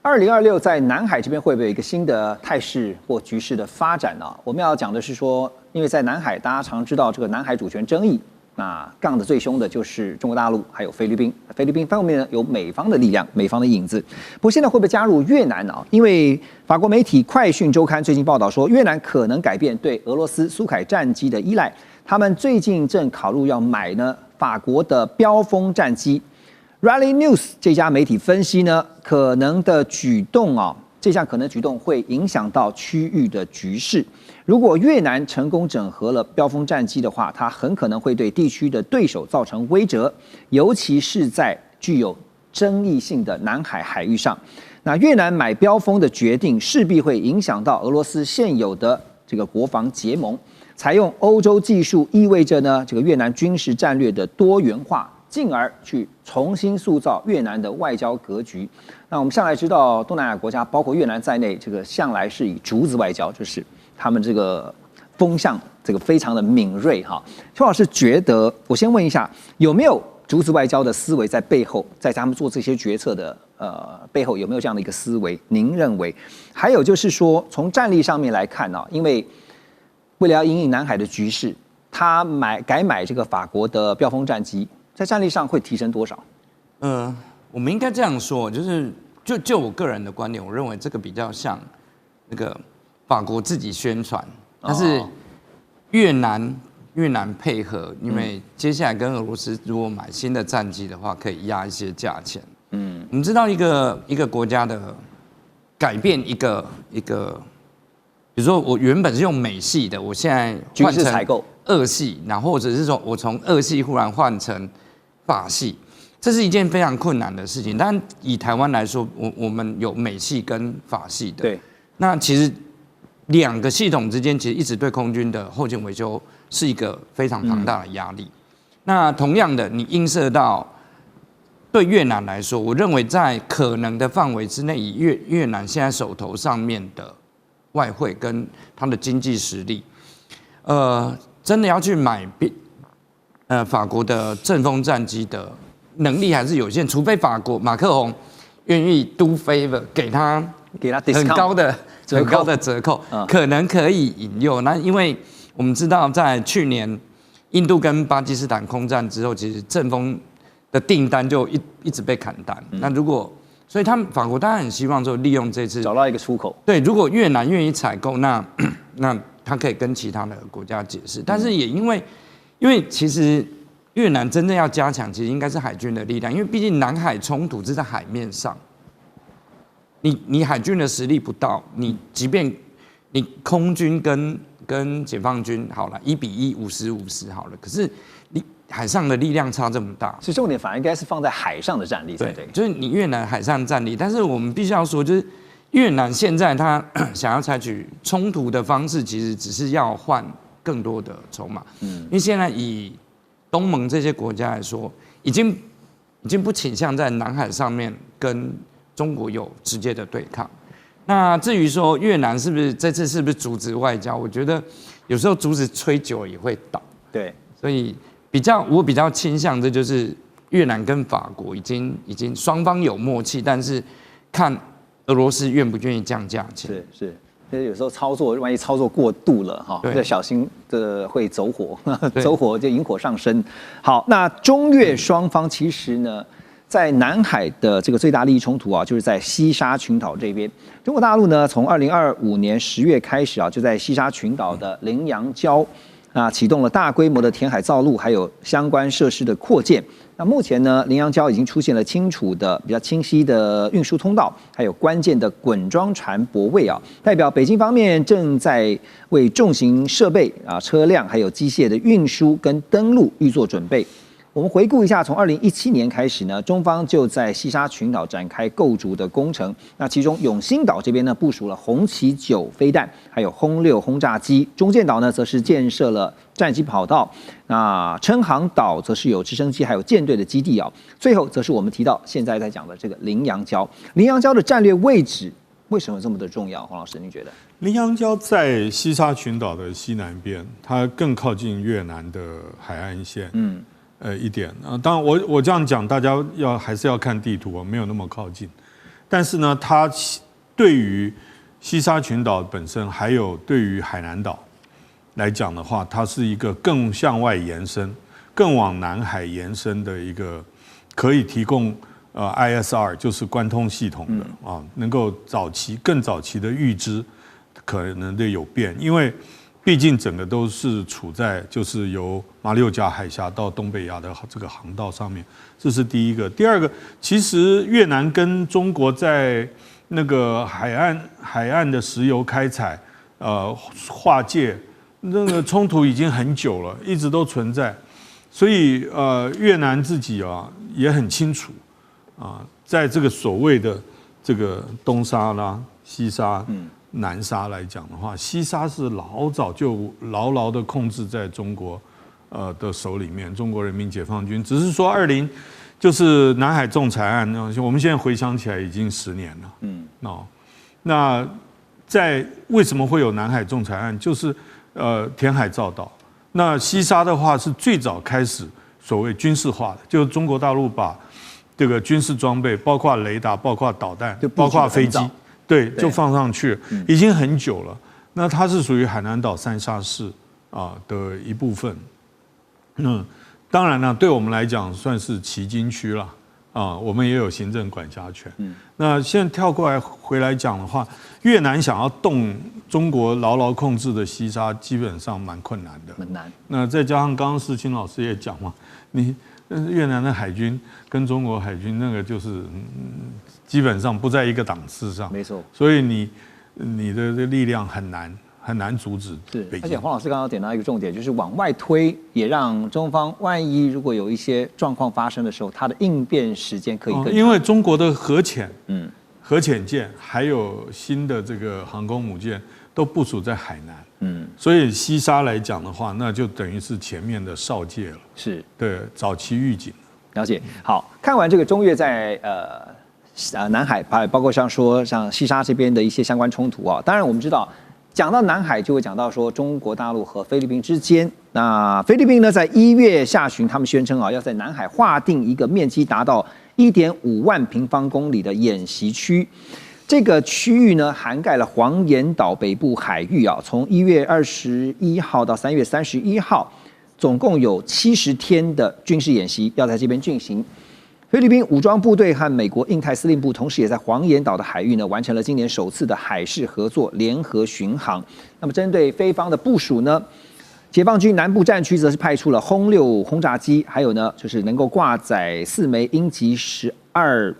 2026在南海这边会不会有一个新的态势或局势的发展呢？我们要讲的是说，因为在南海，大家常知道这个南海主权争议，那杠得最凶的就是中国大陆还有菲律宾。菲律宾方面呢有美方的力量、美方的影子。不过现在会不会加入越南呢？因为法国媒体《快讯周刊》最近报道说，越南可能改变对俄罗斯苏凯战机的依赖，他们最近正考虑要买呢法国的标风战机。Rally News 这家媒体分析呢，可能的举动这项可能举动会影响到区域的局势。如果越南成功整合了标风战机的话，它很可能会对地区的对手造成威慑，尤其是在具有争议性的南海海域上。那越南买标风的决定势必会影响到俄罗斯现有的这个国防结盟。采用欧洲技术意味着呢，这个越南军事战略的多元化，进而去重新塑造越南的外交格局。那我们向来知道，东南亚国家包括越南在内，这个向来是以竹子外交，就是他们这个风向这个非常的敏锐哈。邱老师觉得，我先问一下，有没有竹子外交的思维在背后，在他们做这些决策的背后有没有这样的一个思维？您认为？还有就是说，从战力上面来看因为为了要因应南海的局势，他改买这个法国的标风战机，在战力上会提升多少？我们应该这样说，就我个人的观点，我认为这个比较像那个法国自己宣传，但是越南配合，因为接下来跟俄罗斯如果买新的战机的话，可以压一些价钱。我们知道一个国家的改变一个。比如说，我原本是用美系的，我现在换成俄系，然后或者是说我从俄系忽然换成法系，这是一件非常困难的事情。但以台湾来说，我们有美系跟法系的，对，那其实两个系统之间其实一直对空军的后勤维修是一个非常庞大的压力。那同样的，你映射到对越南来说，我认为在可能的范围之内，以越南现在手头上面的外汇跟它的经济实力，真的要去买法国的阵风战机的能力还是有限，除非法国马克宏愿意 do favor 给他很高的折扣，可能可以引诱。那因为我们知道，在去年印度跟巴基斯坦空战之后，其实阵风的订单就一直被砍单。那所以法国当然很希望说利用这次找到一个出口。对，如果越南愿意采购，那他可以跟其他的国家解释。但是也因为其实越南真正要加强，其实应该是海军的力量，因为毕竟南海冲突是在海面上，你海军的实力不到，你即便你空军跟解放军好了1:1，50-50好了，可是你海上的力量差这么大，所以重点反而应该是放在海上的战力才对。就是你越南海上战力，但是我们必须要说，就是越南现在他想要采取冲突的方式，其实只是要换更多的筹码。因为现在以东盟这些国家来说，已经不倾向在南海上面跟中国有直接的对抗。那至于说越南这次是不是竹子外交，我觉得有时候竹子吹久了也会倒。对，所以我比较倾向这就是越南跟法国已经双方有默契，但是看俄罗斯愿不愿意降价钱。是，所以有时候万一操作过度了要小心的会走火，走火就引火上身。好，那中越双方其实呢，在南海的这个最大利益冲突就是在西沙群岛这边。中国大陆呢，从2025年10月开始就在西沙群岛的羚羊礁启动了大规模的填海造陆，还有相关设施的扩建。那目前呢，羚羊礁已经出现了清楚的、比较清晰的运输通道，还有关键的滚装船泊位代表北京方面正在为重型设备车辆还有机械的运输跟登陆预做准备。我们回顾一下，从2017年开始呢，中方就在西沙群岛展开构筑的工程。那其中永兴岛这边呢，部署了红旗9飞弹，还有轰6轰炸机；中建岛呢，则是建设了战机跑道。那琛航岛则是有直升机还有舰队的基地最后，则是我们提到现在在讲的这个羚羊礁。羚羊礁的战略位置为什么这么的重要？黄老师，您觉得？羚羊礁在西沙群岛的西南边，它更靠近越南的海岸线。一点当然我这样讲，大家还是要看地图没有那么靠近。但是呢，它对于西沙群岛本身，还有对于海南岛来讲的话，它是一个更向外延伸、更往南海延伸的一个可以提供ISR， 就是关通系统的啊，能够更早期的预知可能的有变，因为毕竟整个都是处在就是由马六甲海峡到东北亚的这个航道上面，这是第一个。第二个，其实越南跟中国在那个海岸的石油开采划界那个冲突已经很久了，一直都存在，所以越南自己也很清楚在这个所谓的这个东沙啦、西沙、南沙来讲的话，西沙是老早就牢牢的控制在中国的手里面，中国人民解放军只是说就是南海仲裁案，我们现在回想起来已经10年了。那为什么会有南海仲裁案？就是填海造岛。那西沙的话是最早开始所谓军事化的，就是中国大陆把这个军事装备，包括雷达、包括导弹、包括飞机，对，就放上去，已经很久了。那它是属于海南岛三沙市的一部分。当然了，对我们来讲算是旗津区了我们也有行政管辖权。那现在跳过来回来讲的话，越南想要动中国牢牢控制的西沙，基本上蛮困难的。很难。那再加上刚刚世清老师也讲嘛，越南的海军跟中国海军那个就是基本上不在一个档次上。没错。所以你的力量很难阻止北京。而且黄老师刚刚点到一个重点，就是往外推，也让中方万一如果有一些状况发生的时候，它的应变时间可以更长。因为中国的核潜舰还有新的这个航空母舰都部署在海南，所以西沙来讲的话，那就等于是前面的哨戒了，是对早期预警。了解。好，看完这个中越在南海，包括像西沙这边的一些相关冲突当然我们知道。讲到南海，就会讲到说中国大陆和菲律宾之间。那菲律宾呢，在1月下旬，他们宣称要在南海划定一个面积达到1.5万平方公里的演习区。这个区域呢，涵盖了黄岩岛北部海域从1月21号到3月31号，总共有70天的军事演习要在这边进行。菲律宾武装部队和美国印太司令部同时也在黄岩岛的海域完成了今年首次的海事合作联合巡航。那么针对菲方的部署呢，解放军南部战区则是派出了轰6轰炸机，还有呢就是能够挂载4枚鹰击12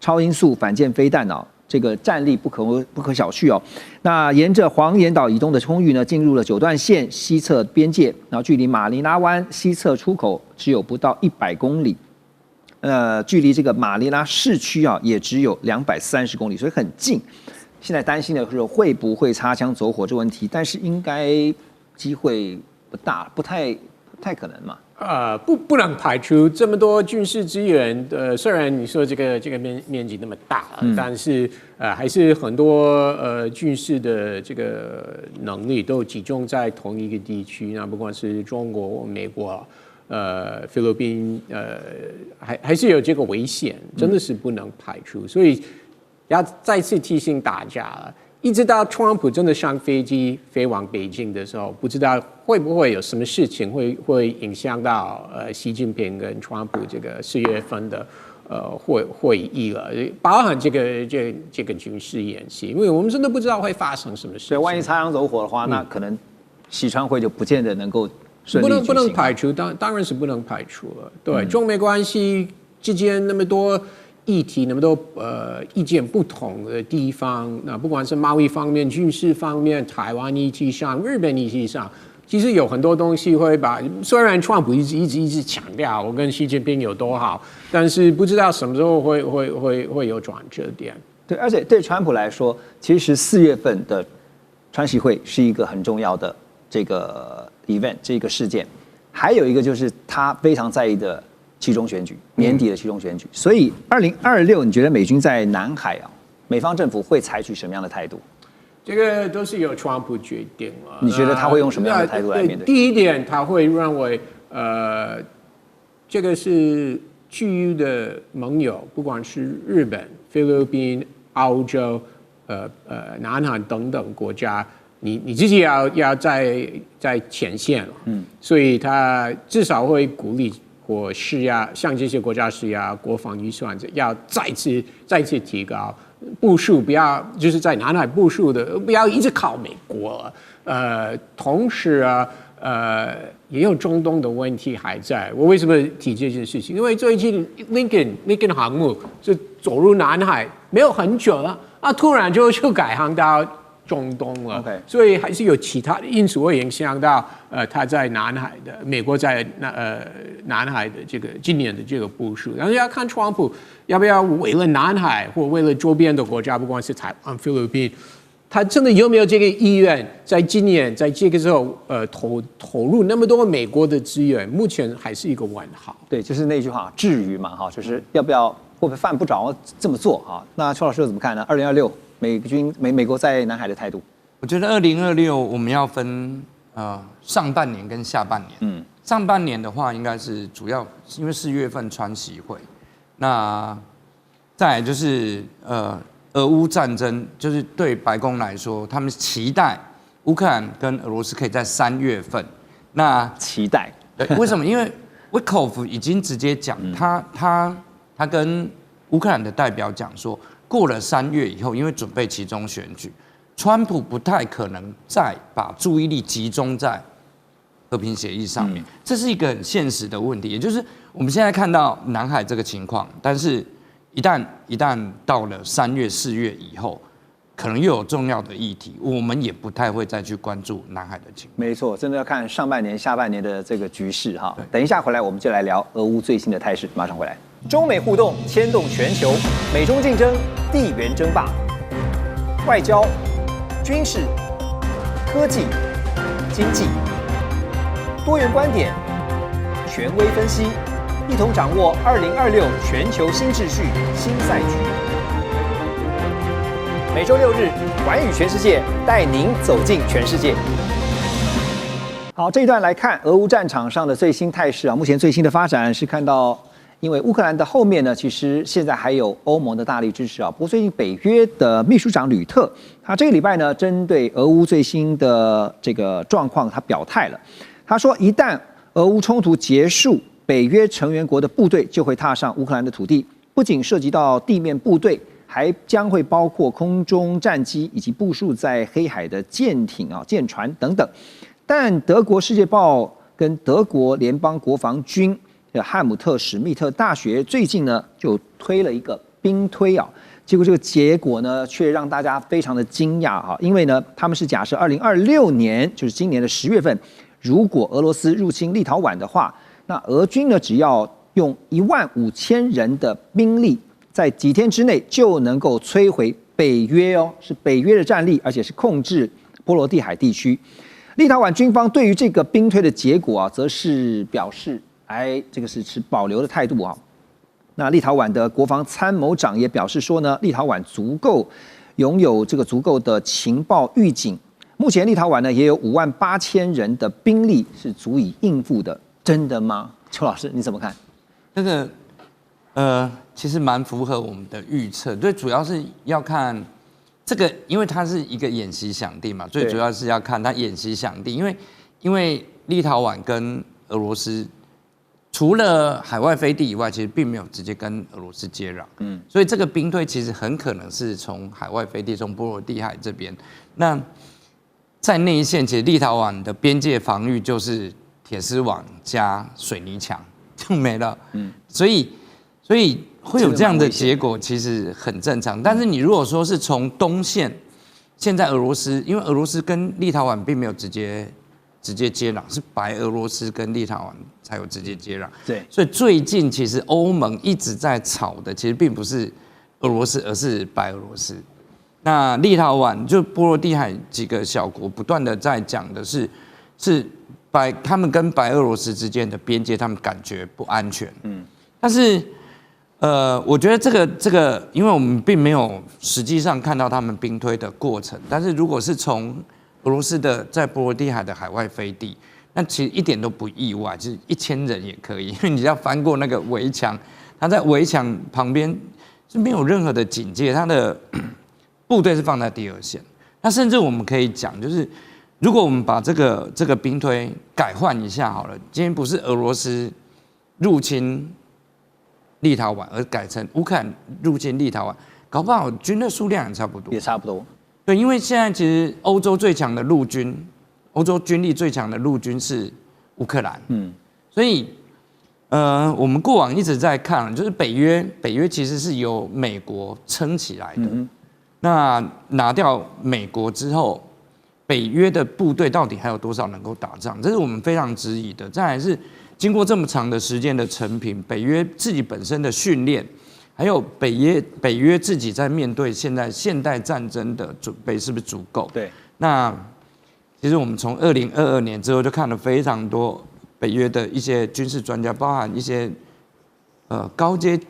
超音速反舰飞弹这个战力不可小觑那沿着黄岩岛以东的空域呢，进入了9段线西侧边界，然后距离马尼拉湾西侧出口只有不到100公里。距离这个马尼拉市区也只有230公里，所以很近。现在担心的是会不会擦枪走火这问题，但是应该机会不大，不太可能嘛。不能排除这么多军事资源。虽然你说这个面积那么大，但是还是很多军事的这个能力都集中在同一个地区。那不管是中国、美国。菲律宾还是有这个危险，真的是不能排除，所以要再次提醒大家了。一直到特朗普真的上飞机飞往北京的时候，不知道会不会有什么事情会影响到习近平跟特朗普这个4月份的会议了，包含这个军事演习，因为我们真的不知道会发生什么事情。所以万一擦枪走火的话，那可能西川会就不见得能够。不能排除，当然是不能排除了。对，中美关系之间那么多议题，那么多意见不同的地方，那不管是贸易方面、军事方面、台湾议题上、日本议题上，其实有很多东西会把。虽然川普一直强调我跟习近平有多好，但是不知道什么时候会有转折点。对，而且对川普来说，其实4月份的川习会是一个很重要的这个。event 这个事件，还有一个就是他非常在意的期中选举，年底的期中选举。所以2026，你觉得美军在南海美方政府会采取什么样的态度？这个都是由特朗普决定了。你觉得他会用什么样的态度来面对？第一点，他会认为这个是区域的盟友，不管是日本、菲律宾、澳洲、南韩等等国家，你自己要在前线了，所以他至少会鼓励或施压，向这些国家施压国防预算要再次提高。部署不要就是在南海部署的，不要一直靠美国。同时也有中东的问题还在。我为什么提这件事情？因为最近 Lincoln 航母就走入南海没有很久了，突然就改航到中东了。Okay. 所以还是有其他的因素会影响到他在南海的美国在南海的这个今年的这个部署。然后要看川普要不要为了南海或为了周边的国家，不管是台湾、菲律宾。他真的有没有这个意愿，在今年在这个时候投入那么多美国的资源？目前还是一个问号。对，就是那句话，至于嘛哈，就是要不要会不会犯不着这么做哈？那邱老师又怎么看呢？2026美国在南海的态度？我觉得2026我们要分上半年跟下半年。上半年的话，应该是主要因为4月份川习会，那再来就是俄乌战争，就是对白宫来说，他们期待乌克兰跟俄罗斯可以在3月份。那期待，对，为什么？因为 Witkoff 已经直接讲，他跟乌克兰的代表讲说，过了3月以后，因为准备期中选举，川普不太可能再把注意力集中在和平协议上面，这是一个很现实的问题。也就是我们现在看到南海这个情况，但是一旦到了3月、4月以后，可能又有重要的议题，我们也不太会再去关注南海的情况。没错，真的要看上半年、下半年的这个局势哈。等一下回来，我们就来聊俄乌最新的态势。马上回来。中美互动牵动全球，美中竞争，地缘争霸，外交、军事、科技、经济，多元观点，权威分析。一同掌握2026全球新秩序、新赛局。每周6日，寰宇全世界带您走进全世界。好，这一段来看俄乌战场上的最新态势啊。目前最新的发展是看到，因为乌克兰的后面呢，其实现在还有欧盟的大力支持啊。不过最近北约的秘书长吕特，他这个礼拜呢，针对俄乌最新的这个状况，他表态了。他说，一旦俄乌冲突结束，北约成员国的部队就会踏上乌克兰的土地，不仅涉及到地面部队，还将会包括空中战机以及部署在黑海的舰艇啊、舰船等等。但德国《世界报》跟德国联邦国防军的汉姆特史密特大学最近呢就推了一个兵推啊，结果这个结果呢却让大家非常的惊讶哈，因为呢他们是假设2026年，就是今年的10月份，如果俄罗斯入侵立陶宛的话。那俄军呢，只要用15000人的兵力，在几天之内就能够摧毁北约哦，是北约的战力，而且是控制波罗的海地区。立陶宛军方对于这个兵推的结果啊，则是表示，这个是持保留的态度啊。那立陶宛的国防参谋长也表示说呢，立陶宛拥有这个足够的情报预警，目前立陶宛呢也有58000人的兵力是足以应付的。真的吗？邱老师你怎么看？这个其实蛮符合我们的预测，最主要是要看这个，因为它是一个演习响定嘛，最主要是要看它演习响定，因为立陶宛跟俄罗斯除了海外飞地以外，其实并没有直接跟俄罗斯接壤，所以这个兵队其实很可能是从海外飞地，从波罗的海这边。那在内一线，其实立陶宛的边界防御就是铁丝网加水泥墙就没了，所以会有这样的结果，其实很正常。但是你如果说是从东线，现在俄罗斯，因为俄罗斯跟立陶宛并没有直接接壤，是白俄罗斯跟立陶宛才有直接接壤。对，所以最近其实欧盟一直在吵的，其实并不是俄罗斯，而是白俄罗斯。那立陶宛就波罗的海几个小国不断的在讲的是他们跟白俄罗斯之间的边界，他们感觉不安全。但是我觉得这个，因为我们并没有实际上看到他们兵推的过程，但是如果是从俄罗斯的在波罗的海的海外飞地，那其实一点都不意外，就是1000人也可以，因为你要翻过那个围墙，他在围墙旁边是没有任何的警戒，它的部队是放在第二线。那甚至我们可以讲，就是如果我们把这个兵推改换一下好了，今天不是俄罗斯入侵立陶宛，而改成乌克兰入侵立陶宛，搞不好军的数量也差不多。也差不多。对，因为现在其实欧洲最强的陆军，欧洲军力最强的陆军是乌克兰。所以我们过往一直在看，就是北约其实是由美国撑起来的。那拿掉美国之后，北约的部队到底还有多少能够打仗？这是我们非常质疑的。再来是经过这么长的时间的成品，北约自己本身的训练，还有北约自己在面对现代战争的准备是不是足够？对。那其实我们从2022年之后就看了非常多北约的一些军事专家，包含一些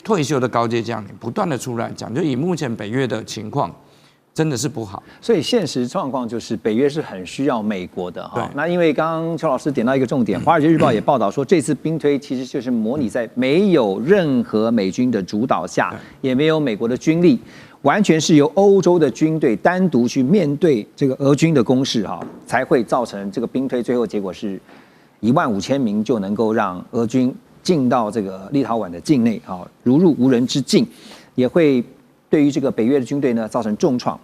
退休的高阶将领，不断的出来讲，就以目前北约的情况，真的是不好。所以现实状况就是北约是很需要美国的哈。对。那因为刚刚邱老师点到一个重点，《华尔街日报》也报道说，这次兵推其实就是模拟在没有任何美军的主导下，也没有美国的军力，完全是由欧洲的军队单独去面对这个俄军的攻势哈，才会造成这个兵推最后结果是15000名就能够让俄军进到这个立陶宛的境内啊，如入无人之境，也会对于这个北约的军队呢造成重创。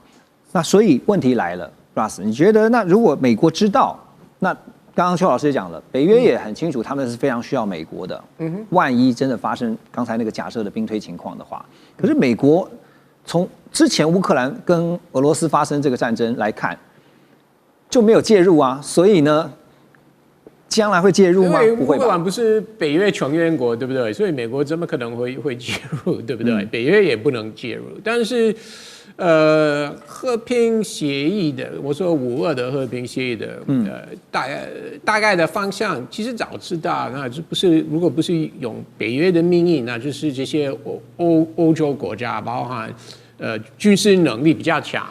那所以问题来了 ，Russ， 你觉得那如果美国知道，那刚刚邱老师也讲了，北约也很清楚他们是非常需要美国的。万一真的发生刚才那个假设的兵推情况的话，可是美国从之前乌克兰跟俄罗斯发生这个战争来看，就没有介入啊，所以呢？将来会介入吗？不会吧。乌克兰不是北约成员国，对不对？所以美国怎么可能会介入，对不对？北约也不能介入。但是，和平协议的，我说5·2的和平协议的，大概的方向，其实早知道，那不是如果不是用北约的名义，那就是这些欧洲国家，包含军事能力比较强，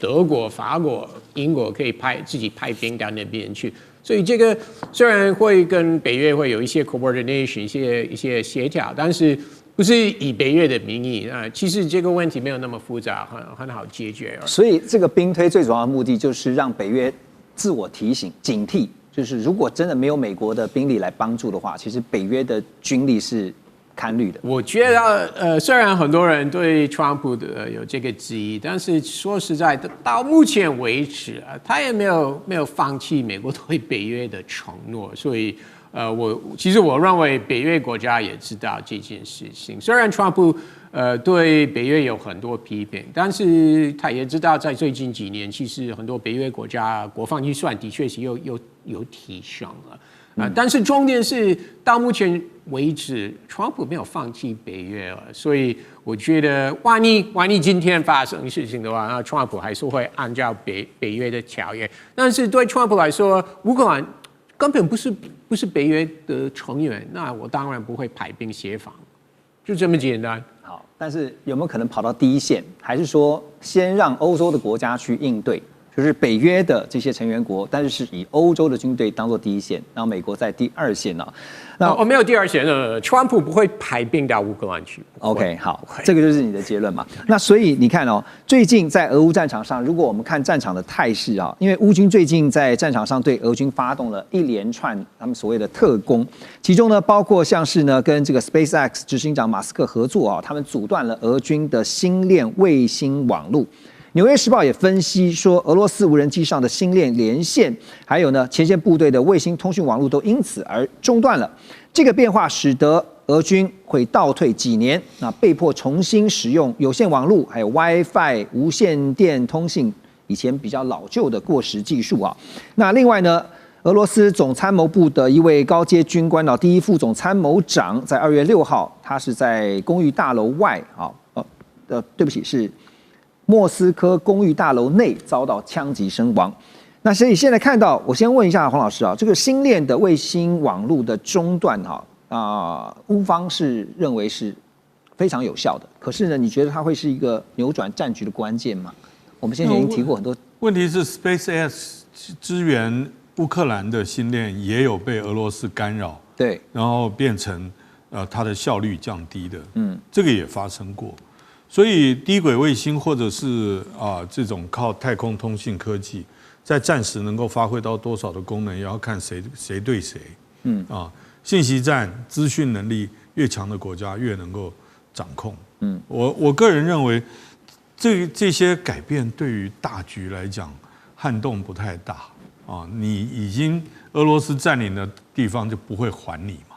德国、法国、英国可以自己派兵到那边去。所以这个虽然会跟北约会有一些 coordination， 一些协调，但是不是以北约的名义啊？其实这个问题没有那么复杂，很好解决。所以这个兵推最主要的目的就是让北约自我提醒、警惕，就是如果真的没有美国的兵力来帮助的话，其实北约的军力是堪虑的。我觉得虽然很多人对川普的有这个质疑，但是说实在的，到目前为止他也没有放弃美国对北约的承诺，所以其实我认为北约国家也知道这件事情。虽然川普对北约有很多批评，但是他也知道在最近几年，其实很多北约国家国防预算的确是有提升了。但是重点是，到目前为止，川普没有放弃北约了，所以我觉得，万一今天发生事情的话，那川普还是会按照北约的条约。但是对川普来说，乌克兰根本不是北约的成员，那我当然不会派兵协防，就这么简单。好，但是有没有可能跑到第一线，还是说先让欧洲的国家去应对？就是北约的这些成员国，但是以欧洲的军队当做第一线，然后美国在第二线呢？那没有第二线川普不会派兵到乌克兰去。OK， 好，这个就是你的结论嘛。那所以你看哦，最近在俄乌战场上，如果我们看战场的态势啊，因为乌军最近在战场上对俄军发动了一连串他们所谓的特攻，其中呢包括像是呢跟这个 SpaceX 执行长马斯克合作啊，他们阻断了俄军的星链卫星网路。纽约时报也分析说，俄罗斯无人机上的星链连线，还有呢前线部队的卫星通讯网络都因此而中断了。这个变化使得俄军会倒退几年，那被迫重新使用有线网络，还有 WiFi 无线电通信，以前比较老旧的过时技术啊。那另外呢，俄罗斯总参谋部的一位高阶军官第一副总参谋长，在2月6号，他是在公寓大楼外对不起是。莫斯科公寓大楼内遭到枪击身亡。那所以现在看到，我先问一下黄老师啊，这个星链的卫星网络的中断乌方是认为是非常有效的，可是呢，你觉得它会是一个扭转战局的关键吗？我们先前已经提过很多。问题是 SpaceX 支援乌克兰的星链也有被俄罗斯干扰，对，然后变成它的效率降低的，这个也发生过。所以低轨卫星或者是这种靠太空通信科技，在暂时能够发挥到多少的功能，也要看谁对谁。信息战、资讯能力越强的国家越能够掌控。我个人认为，这些改变对于大局来讲撼动不太大啊。你已经俄罗斯占领的地方就不会还你嘛，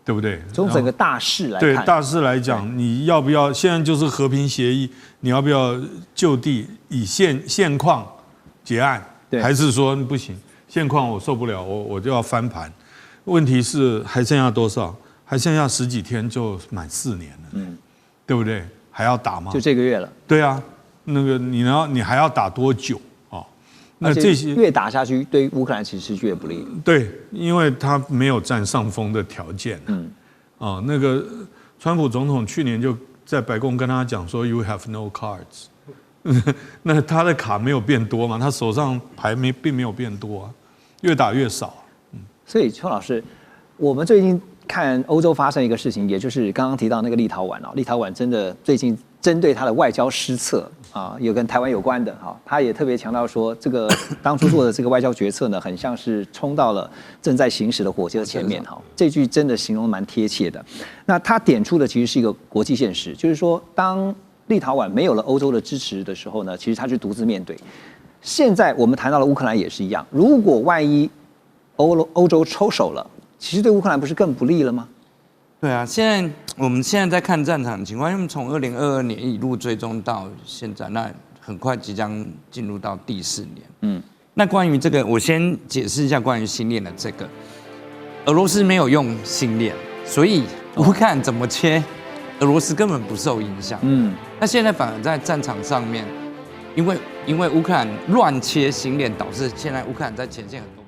对不对？从整个大势来看，对大势来讲，你要不要现在就是和平协议？你要不要就地以现况结案？还是说不行？现况我受不了，我就要翻盘。问题是还剩下多少？还剩下10几天就满4年了，对不对？还要打吗？就这个月了。对啊，那个你还要打多久啊？那这些越打下去，对乌克兰其实是越不利。对，因为他没有占上风的条件。那个川普总统去年就在白宫跟他讲说 ，You have no cards。那他的卡没有变多嘛？他手上牌并没有变多啊，越打越少。所以邱老师，我们最近看欧洲发生一个事情，也就是刚刚提到那个立陶宛立陶宛真的最近针对他的外交失策有跟台湾有关的他也特别强调说，这个当初做的这个外交决策呢，很像是冲到了正在行驶的火车前面这句真的形容蛮贴切的。那他点出的其实是一个国际现实，就是说当立陶宛没有了欧洲的支持的时候呢，其实他是独自面对。现在我们谈到了乌克兰也是一样，如果万一欧洲抽手了，其实对乌克兰不是更不利了吗？对啊，我们现在在看战场的情况，因为从2022年一路追踪到现在，那很快即将进入到第4年。那关于这个，我先解释一下关于星链的这个，俄罗斯没有用星链，所以乌克兰怎么切，俄罗斯根本不受影响。那现在反而在战场上面，因为乌克兰乱切星链，导致现在乌克兰在前线很多。